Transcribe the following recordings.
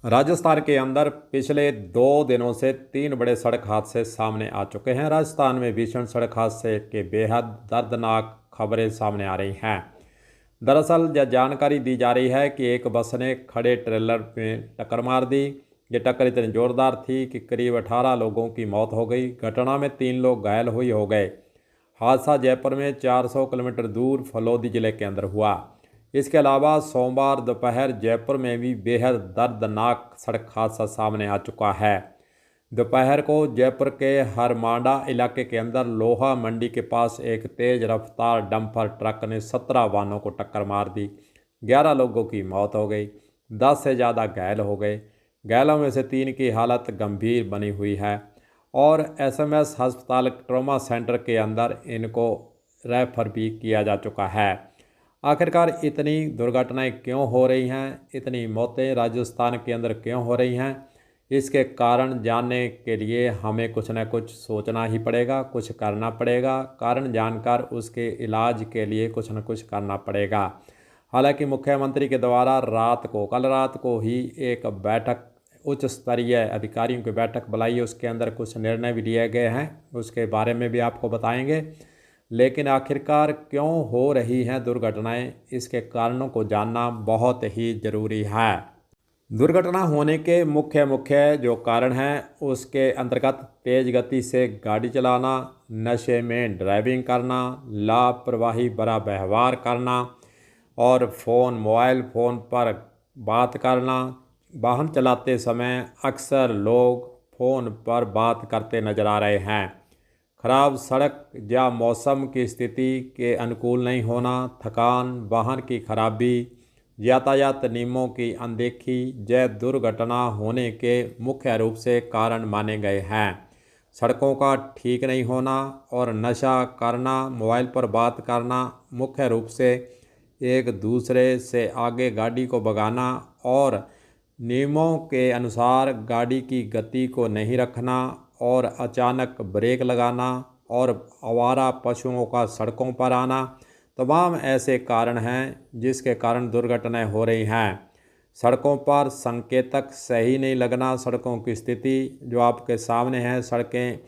राजस्थान के अंदर पिछले 2 दिनों से 3 बड़े सड़क हादसे सामने आ चुके हैं। राजस्थान में भीषण सड़क हादसे के बेहद दर्दनाक खबरें सामने आ रही हैं। दरअसल यह जानकारी दी जा रही है कि एक बस ने खड़े ट्रेलर में टक्कर मार दी। ये टक्कर इतनी जोरदार थी कि करीब 18 लोगों की मौत हो गई। घटना में 3 लोग घायल हुए हो गए। हादसा जयपुर में 400 किलोमीटर दूर फलोदी जिले के अंदर हुआ। इसके अलावा सोमवार दोपहर जयपुर में भी बेहद दर्दनाक सड़क हादसा सामने आ चुका है। दोपहर को जयपुर के हरमांडा इलाके के अंदर लोहा मंडी के पास एक तेज रफ्तार डंपर ट्रक ने 17 वाहनों को टक्कर मार दी। 11 लोगों की मौत हो गई, 10 से ज़्यादा घायल हो गए। घायलों में से 3 की हालत गंभीर बनी हुई है और एसएमएस अस्पताल ट्रॉमा सेंटर के अंदर इनको रेफर भी किया जा चुका है। आखिरकार इतनी दुर्घटनाएं क्यों हो रही हैं, इतनी मौतें राजस्थान के अंदर क्यों हो रही हैं, इसके कारण जानने के लिए हमें कुछ न कुछ सोचना ही पड़ेगा, कुछ करना पड़ेगा। कारण जानकर उसके इलाज के लिए कुछ न कुछ करना पड़ेगा। हालांकि मुख्यमंत्री के द्वारा कल रात को ही एक बैठक, उच्च स्तरीय अधिकारियों की बैठक बुलाई है। उसके अंदर कुछ निर्णय भी लिए गए हैं, उसके बारे में भी आपको बताएंगे। लेकिन आखिरकार क्यों हो रही हैं दुर्घटनाएं, इसके कारणों को जानना बहुत ही ज़रूरी है। दुर्घटना होने के मुख्य जो कारण हैं उसके अंतर्गत तेज़ गति से गाड़ी चलाना, नशे में ड्राइविंग करना, लापरवाही भरा व्यवहार करना और मोबाइल फ़ोन पर बात करना। वाहन चलाते समय अक्सर लोग फ़ोन पर बात करते नज़र आ रहे हैं। खराब सड़क या मौसम की स्थिति के अनुकूल नहीं होना, थकान, वाहन की खराबी, यातायात नियमों की अनदेखी जय दुर्घटना होने के मुख्य रूप से कारण माने गए हैं। सड़कों का ठीक नहीं होना और नशा करना, मोबाइल पर बात करना, मुख्य रूप से एक दूसरे से आगे गाड़ी को भगाना और नियमों के अनुसार गाड़ी की गति को नहीं रखना और अचानक ब्रेक लगाना और आवारा पशुओं का सड़कों पर आना, तमाम ऐसे कारण हैं जिसके कारण दुर्घटनाएं हो रही हैं। सड़कों पर संकेतक सही नहीं लगना, सड़कों की स्थिति जो आपके सामने है, सड़कें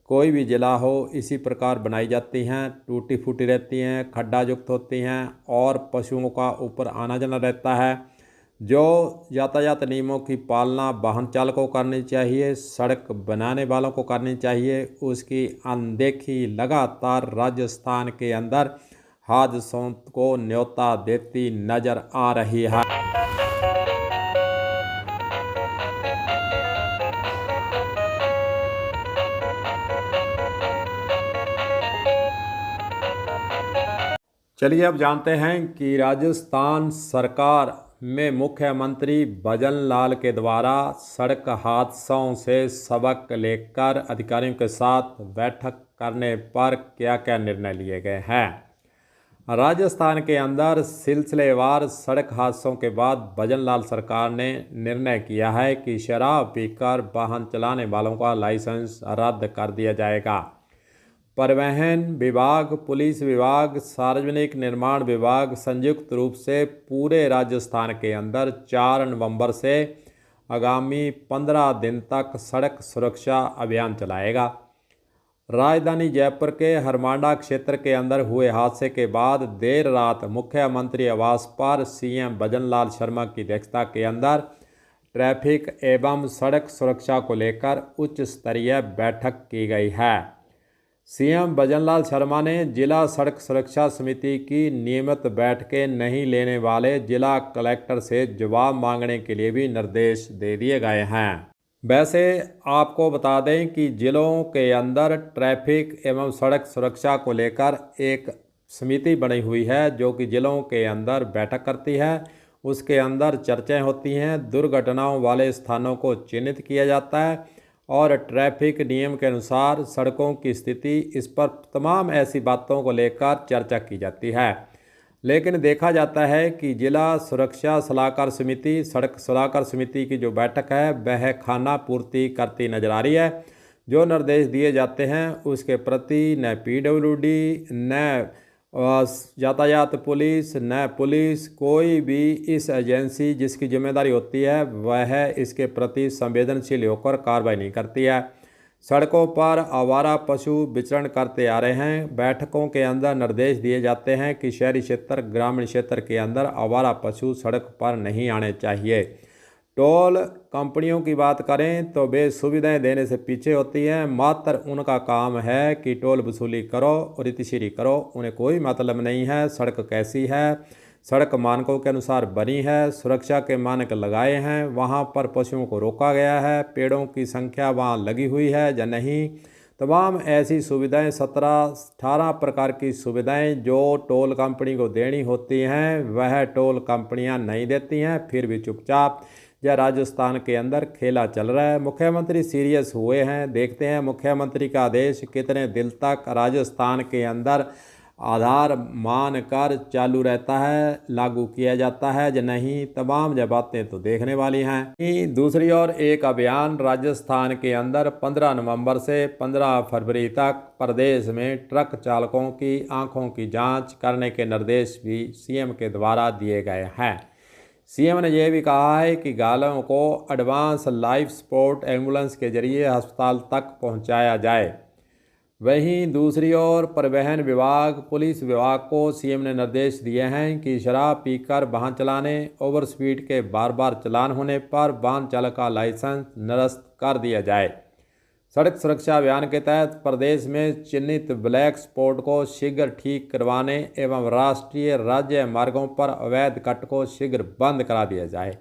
कोई भी जिला हो इसी प्रकार बनाई जाती हैं, टूटी फूटी रहती हैं, खड्डा युक्त होती हैं और पशुओं का ऊपर आना जाना रहता है। जो यातायात नियमों की पालना वाहन चालकों को करनी चाहिए, सड़क बनाने वालों को करनी चाहिए, उसकी अनदेखी लगातार राजस्थान के अंदर हादसों को न्योता देती नजर आ रही है। चलिए अब जानते हैं कि राजस्थान सरकार में मुख्यमंत्री भजन लाल के द्वारा सड़क हादसों से सबक लेकर अधिकारियों के साथ बैठक करने पर क्या क्या निर्णय लिए गए हैं। राजस्थान के अंदर सिलसिलेवार सड़क हादसों के बाद भजन लाल सरकार ने निर्णय किया है कि शराब पीकर वाहन चलाने वालों का लाइसेंस रद्द कर दिया जाएगा। परिवहन विभाग, पुलिस विभाग, सार्वजनिक निर्माण विभाग संयुक्त रूप से पूरे राजस्थान के अंदर 4 नवंबर से आगामी 15 दिन तक सड़क सुरक्षा अभियान चलाएगा। राजधानी जयपुर के हरमांडा क्षेत्र के अंदर हुए हादसे के बाद देर रात मुख्यमंत्री आवास पर सीएम भजन लाल शर्मा की अध्यक्षता के अंदर ट्रैफिक एवं सड़क सुरक्षा को लेकर उच्च स्तरीय बैठक की गई है। सीएम भजन लाल शर्मा ने जिला सड़क सुरक्षा समिति की नियमित बैठकें नहीं लेने वाले जिला कलेक्टर से जवाब मांगने के लिए भी निर्देश दे दिए गए हैं। वैसे आपको बता दें कि जिलों के अंदर ट्रैफिक एवं सड़क सुरक्षा को लेकर एक समिति बनी हुई है जो कि जिलों के अंदर बैठक करती है। उसके अंदर चर्चाएं होती हैं, दुर्घटनाओं वाले स्थानों को चिन्हित किया जाता है और ट्रैफिक नियम के अनुसार सड़कों की स्थिति, इस पर तमाम ऐसी बातों को लेकर चर्चा की जाती है। लेकिन देखा जाता है कि जिला सुरक्षा सलाहकार समिति, सड़क सलाहकार समिति की जो बैठक है वह खाना पूर्ति करती नजर आ रही है। जो निर्देश दिए जाते हैं उसके प्रति न पीडब्ल्यूडी न यातायात पुलिस, न पुलिस, कोई भी इस एजेंसी जिसकी जिम्मेदारी होती है वह इसके प्रति संवेदनशील होकर कार्रवाई नहीं करती है। सड़कों पर आवारा पशु विचरण करते आ रहे हैं। बैठकों के अंदर निर्देश दिए जाते हैं कि शहरी क्षेत्र, ग्रामीण क्षेत्र के अंदर आवारा पशु सड़क पर नहीं आने चाहिए। टोल कंपनियों की बात करें तो वे सुविधाएं देने से पीछे होती हैं। मात्र उनका काम है कि टोल वसूली करो और इतिश्री करो। उन्हें कोई मतलब नहीं है सड़क कैसी है, सड़क मानकों के अनुसार बनी है, सुरक्षा के मानक लगाए हैं, वहाँ पर पशुओं को रोका गया है, पेड़ों की संख्या वहाँ लगी हुई है या नहीं। तमाम ऐसी सुविधाएं 17-18 प्रकार की सुविधाएं जो टोल कंपनी को देनी होती हैं वह टोल कंपनियां नहीं देती हैं। फिर भी चुपचाप यह राजस्थान के अंदर खेला चल रहा है। मुख्यमंत्री सीरियस हुए हैं। देखते हैं मुख्यमंत्री का आदेश कितने दिल तक राजस्थान के अंदर आधार मानकर चालू रहता है, लागू किया जाता है या नहीं। तमाम यह बातें तो देखने वाली हैं। दूसरी ओर एक अभियान राजस्थान के अंदर 15 नवंबर से 15 फरवरी तक प्रदेश में ट्रक चालकों की आंखों की जांच करने के निर्देश भी सीएम के द्वारा दिए गए हैं। सीएम ने यह भी कहा है कि घायलों को एडवांस लाइफ सपोर्ट एम्बुलेंस के जरिए अस्पताल तक पहुंचाया जाए। वहीं दूसरी ओर परिवहन विभाग, पुलिस विभाग को सीएम ने निर्देश दिए हैं कि शराब पीकर वाहन चलाने, ओवर स्पीड के बार बार चालान होने पर वाहन चालक का लाइसेंस निरस्त कर दिया जाए। सड़क सुरक्षा अभियान के तहत प्रदेश में चिन्हित ब्लैक स्पॉट को शीघ्र ठीक करवाने एवं राष्ट्रीय राज्य मार्गों पर अवैध कट को शीघ्र बंद करा दिया जाए।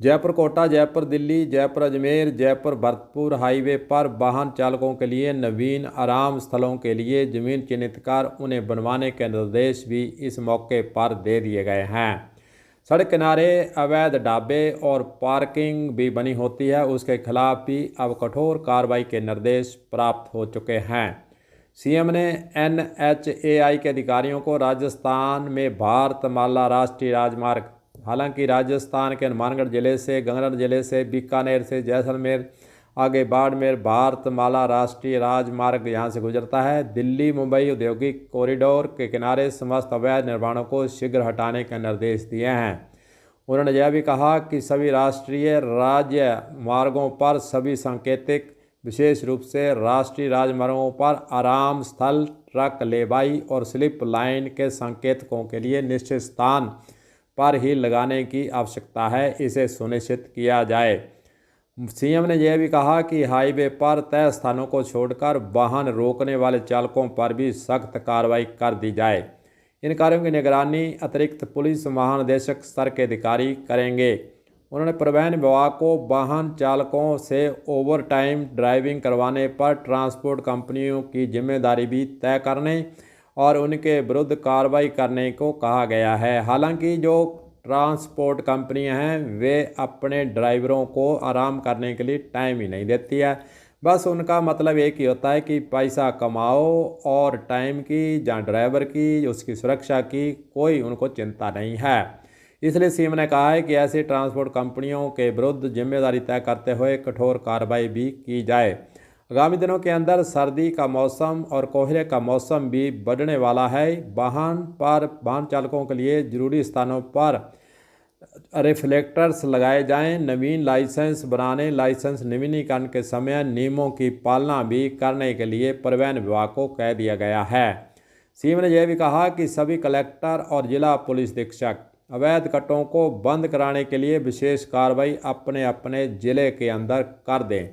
जयपुर कोटा, जयपुर दिल्ली, जयपुर अजमेर, जयपुर भरतपुर हाईवे पर वाहन चालकों के लिए नवीन आराम स्थलों के लिए जमीन चिन्हित कर उन्हें बनवाने के निर्देश भी इस मौके पर दे दिए गए हैं। सड़क किनारे अवैध ढाबे और पार्किंग भी बनी होती है, उसके खिलाफ भी अब कठोर कार्रवाई के निर्देश प्राप्त हो चुके हैं। सीएम ने NHAI के अधिकारियों को राजस्थान में भारतमाला राष्ट्रीय राजमार्ग, हालांकि राजस्थान के हनुमानगढ़ जिले से, गंगनर जिले से, बीकानेर से, जैसलमेर, आगे बाड़मेर भारतमाला राष्ट्रीय राजमार्ग यहाँ से गुजरता है। दिल्ली मुंबई औद्योगिक कॉरिडोर के किनारे समस्त अवैध निर्माणों को शीघ्र हटाने के निर्देश दिए हैं। उन्होंने यह भी कहा कि सभी राष्ट्रीय राज्य मार्गों पर सभी सांकेतिक, विशेष रूप से राष्ट्रीय राजमार्गों पर आराम स्थल, ट्रक लेबाई और स्लिप लाइन के संकेतकों के लिए निश्चित स्थान पर ही लगाने की आवश्यकता है, इसे सुनिश्चित किया जाए। सीएम ने यह भी कहा कि हाईवे पर तय स्थानों को छोड़कर वाहन रोकने वाले चालकों पर भी सख्त कार्रवाई कर दी जाए। इन कार्यों की निगरानी अतिरिक्त पुलिस महानिदेशक स्तर के अधिकारी करेंगे। उन्होंने परिवहन विभाग को वाहन चालकों से ओवर टाइम ड्राइविंग करवाने पर ट्रांसपोर्ट कंपनियों की जिम्मेदारी भी तय करने और उनके विरुद्ध कार्रवाई करने को कहा गया है। हालांकि जो ट्रांसपोर्ट कंपनियां हैं वे अपने ड्राइवरों को आराम करने के लिए टाइम ही नहीं देती है। बस उनका मतलब एक ही होता है कि पैसा कमाओ और टाइम की, जहाँ ड्राइवर की, उसकी सुरक्षा की कोई उनको चिंता नहीं है। इसलिए सीएम ने कहा है कि ऐसी ट्रांसपोर्ट कंपनियों के विरुद्ध जिम्मेदारी तय करते हुए कठोर कार्रवाई भी की जाए। आगामी दिनों के अंदर सर्दी का मौसम और कोहरे का मौसम भी बढ़ने वाला है। वाहन चालकों के लिए जरूरी स्थानों पर रिफ्लेक्टर्स लगाए जाएं। नवीन लाइसेंस बनाने, लाइसेंस नवीनीकरण के समय नियमों की पालना भी करने के लिए परिवहन विभाग को कह दिया गया है। सीएम ने यह भी कहा कि सभी कलेक्टर और जिला पुलिस अधीक्षक अवैध कटों को बंद कराने के लिए विशेष कार्रवाई अपने अपने जिले के अंदर कर दें।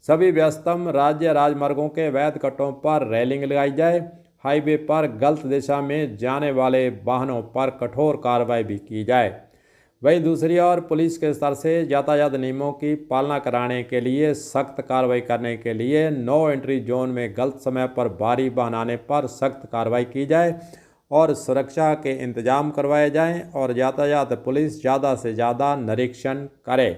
सभी व्यस्तम राज्य राजमार्गों के अवैध कटों पर रेलिंग लगाई जाए। हाईवे पर गलत दिशा में जाने वाले वाहनों पर कठोर कार्रवाई भी की जाए। वहीं दूसरी ओर पुलिस के स्तर से यातायात नियमों की पालना कराने के लिए सख्त कार्रवाई करने के लिए नो एंट्री जोन में गलत समय पर भारी वाहन आने पर सख्त कार्रवाई की जाए और सुरक्षा के इंतजाम करवाए जाएं और यातायात पुलिस ज़्यादा से ज़्यादा निरीक्षण करे।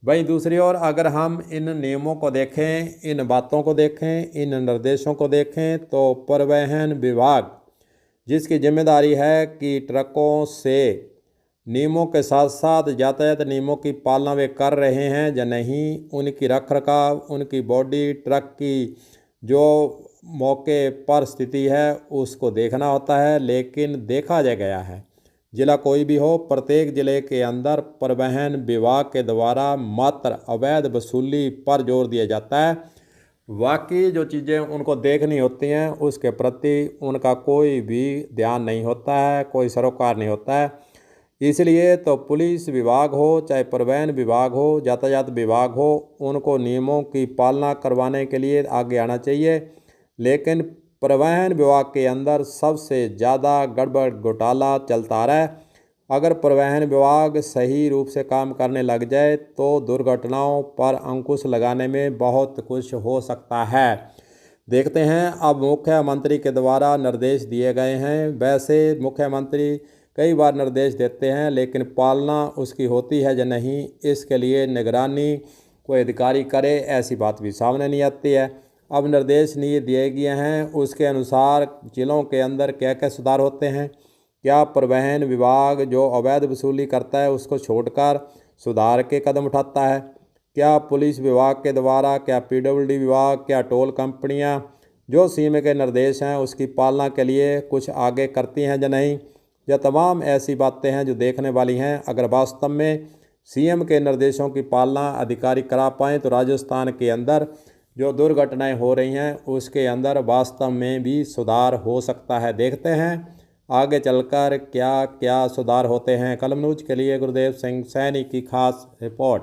वहीं दूसरी ओर अगर हम इन नियमों को देखें, इन बातों को देखें, इन निर्देशों को देखें तो परिवहन विभाग जिसकी जिम्मेदारी है कि ट्रकों से नियमों के साथ साथ यातायात नियमों की पालना वे कर रहे हैं या नहीं, उनकी रख रखाव, उनकी बॉडी, ट्रक की जो मौके पर स्थिति है उसको देखना होता है, लेकिन देखा जा गया है जिला कोई भी हो, प्रत्येक जिले के अंदर परिवहन विभाग के द्वारा मात्र अवैध वसूली पर जोर दिया जाता है। बाकी जो चीज़ें उनको देखनी होती हैं उसके प्रति उनका कोई भी ध्यान नहीं होता है, कोई सरोकार नहीं होता है। इसलिए तो पुलिस विभाग हो, चाहे परिवहन विभाग हो, यातायात विभाग हो, उनको नियमों की पालना करवाने के लिए आगे आना चाहिए। लेकिन परिवहन विभाग के अंदर सबसे ज़्यादा गड़बड़ घोटाला चलता रहा है। अगर परिवहन विभाग सही रूप से काम करने लग जाए तो दुर्घटनाओं पर अंकुश लगाने में बहुत कुछ हो सकता है। देखते हैं अब मुख्यमंत्री के द्वारा निर्देश दिए गए हैं। वैसे मुख्यमंत्री कई बार निर्देश देते हैं, लेकिन पालना उसकी होती है या नहीं, इसके लिए निगरानी कोई अधिकारी करे, ऐसी बात भी सामने नहीं आती है। अब निर्देश नहीं दिए गए हैं, उसके अनुसार जिलों के अंदर क्या क्या सुधार होते हैं। क्या परिवहन विभाग जो अवैध वसूली करता है उसको छोड़कर सुधार के कदम उठाता है? क्या पुलिस विभाग के द्वारा, क्या पीडब्ल्यूडी विभाग, क्या टोल कंपनियां जो सीएम के निर्देश हैं उसकी पालना के लिए कुछ आगे करती हैं या नहीं? यह तमाम ऐसी बातें हैं जो देखने वाली हैं। अगर वास्तव में सीएम के निर्देशों की पालना अधिकारी करा पाएँ तो राजस्थान के अंदर जो दुर्घटनाएं हो रही हैं उसके अंदर वास्तव में भी सुधार हो सकता है। देखते हैं आगे चलकर क्या क्या सुधार होते हैं। कलम न्यूज़ के लिए गुरुदेव सिंह सैनी की खास रिपोर्ट।